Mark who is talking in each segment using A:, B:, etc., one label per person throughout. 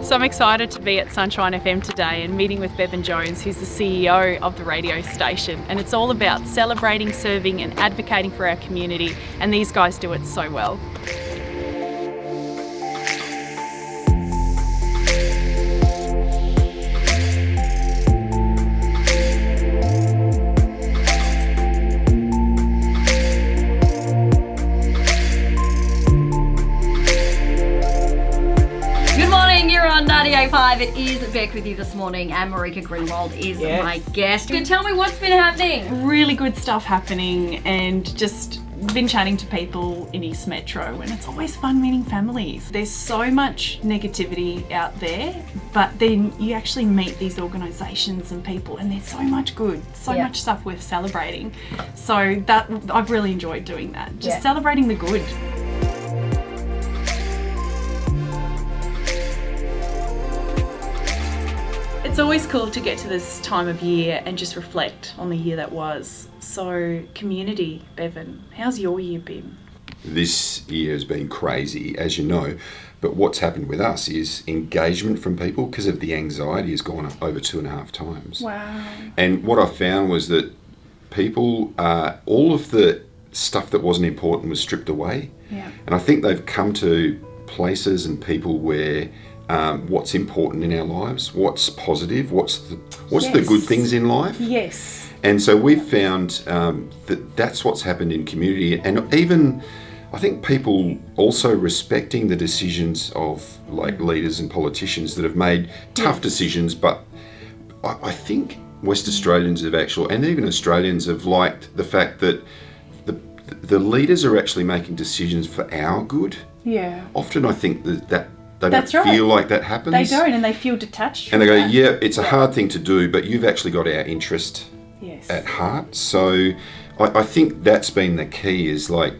A: So I'm excited to be at Sunshine FM today and meeting with Bevan Jones, who's the CEO of the radio station. And it's all about celebrating, serving and advocating for our community. And these guys do it so well.
B: On 98.5, it is Beck with you this morning, and Maryka Groenewald is my guest. You can tell me what's been happening.
A: Really good stuff happening, and just been chatting to people in East Metro, and it's always fun meeting families. There's so much negativity out there, but then you actually meet these organisations and people, and there's so much good, so much stuff worth celebrating. So that I've really enjoyed doing that, just celebrating the good. It's always cool to get to this time of year and just reflect on the year that was. So, community, Bevan, how's your year been?
C: This year has been crazy, as you know, but what's happened with us is engagement from people because of the anxiety has gone up over 2.5 times.
A: Wow.
C: And what I found was that people, all of the stuff that wasn't important was stripped away.
A: Yeah.
C: And I think they've come to places and people where what's important in our lives, what's positive, what's the good things in life.
A: Yes.
C: And so we've found that's what's happened in community, and even I think people also respecting the decisions of like leaders and politicians that have made tough decisions, but I think West Australians have actually, and even Australians have liked the fact that the leaders are actually making decisions for our good.
A: Yeah.
C: Often I think that they don't feel like that happens.
A: They don't, and they feel detached from
C: and they go,
A: that.
C: yeah, it's a hard thing to do, but you've actually got our interest at heart. So I think that's been the key, is like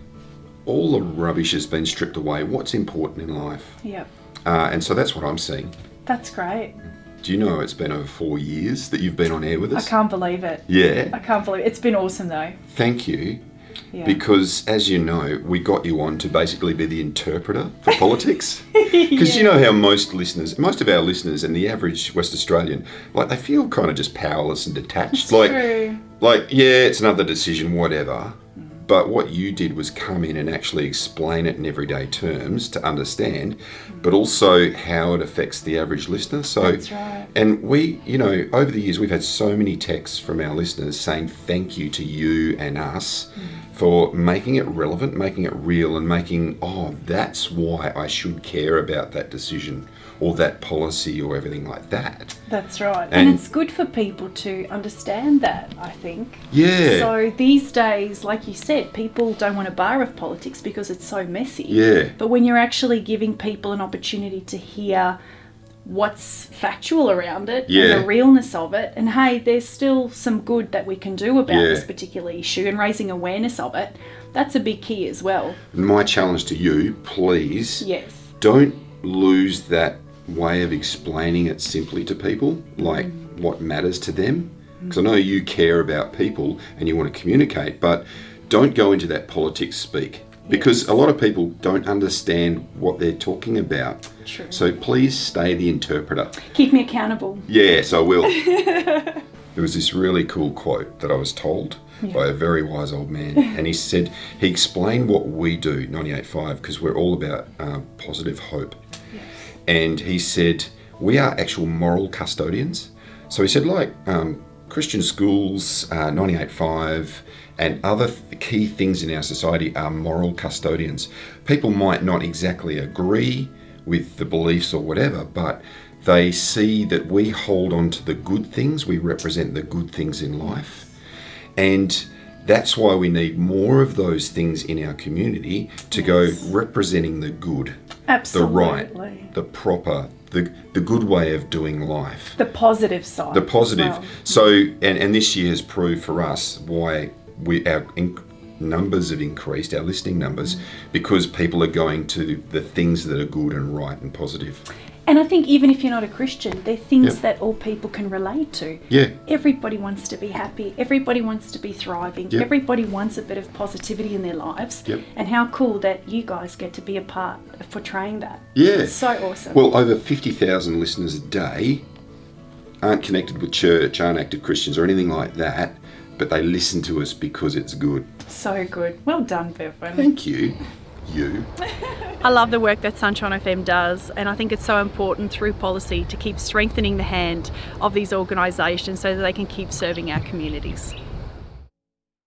C: all the rubbish has been stripped away. What's important in life?
A: Yep.
C: And so that's what I'm seeing.
A: That's great.
C: Do you know it's been over 4 years that you've been on air with us?
A: I can't believe it.
C: Yeah.
A: I can't believe it. It's been awesome though.
C: Thank you.
A: Yeah.
C: Because, as you know, we got you on to basically be the interpreter for politics. Because you know how most of our listeners and the average West Australian, like, they feel kind of just powerless and detached.
A: True.
C: Like, yeah, it's another decision, whatever. But what you did was come in and actually explain it in everyday terms to understand, but also how it affects the average listener. So,
A: that's right.
C: And we, you know, over the years, we've had so many texts from our listeners saying thank you to you and us for making it relevant, making it real, and making, that's why I should care about that decision or that policy or everything like that.
A: That's right. And it's good for people to understand that, I think.
C: Yeah.
A: So these days, like you said, people don't want a bar of politics because it's so messy.
C: Yeah.
A: But when you're actually giving people an opportunity to hear what's factual around it and the realness of it, and hey, there's still some good that we can do about this particular issue, and raising awareness of it, that's a big key as well.
C: My challenge to you, please, don't lose that way of explaining it simply to people, like what matters to them. Because I know you care about people and you want to communicate, but don't go into that politics speak. Because a lot of people don't understand what they're talking about.
A: True.
C: So please stay the interpreter.
A: Keep me accountable.
C: Yes, I will. There was this really cool quote that I was told by a very wise old man. And he explained what we do, 98.5, because we're all about positive hope. Yes. And he said, we are actual moral custodians. So he said, like Christian schools, 98.5, and other key things in our society are moral custodians. People might not exactly agree with the beliefs or whatever, but they see that we hold on to the good things, we represent the good things in life. And that's why we need more of those things in our community to go representing the good, the right, the proper, the good way of doing life.
A: The positive side.
C: The positive. Well. So, and this year has proved for us why our numbers have increased, our listening numbers, because people are going to the things that are good and right and positive.
A: And I think even if you're not a Christian, they're things that all people can relate to.
C: Yeah.
A: Everybody wants to be happy. Everybody wants to be thriving.
C: Yep.
A: Everybody wants a bit of positivity in their lives.
C: Yep.
A: And how cool that you guys get to be a part of portraying that.
C: Yeah.
A: It's so awesome.
C: Well, over 50,000 listeners a day aren't connected with church, aren't active Christians or anything like that, but they listen to us because it's good.
A: So good. Well done, Bevan.
C: Thank you. You.
A: I love the work that Sunshine FM does, and I think it's so important through policy to keep strengthening the hand of these organisations so that they can keep serving our communities.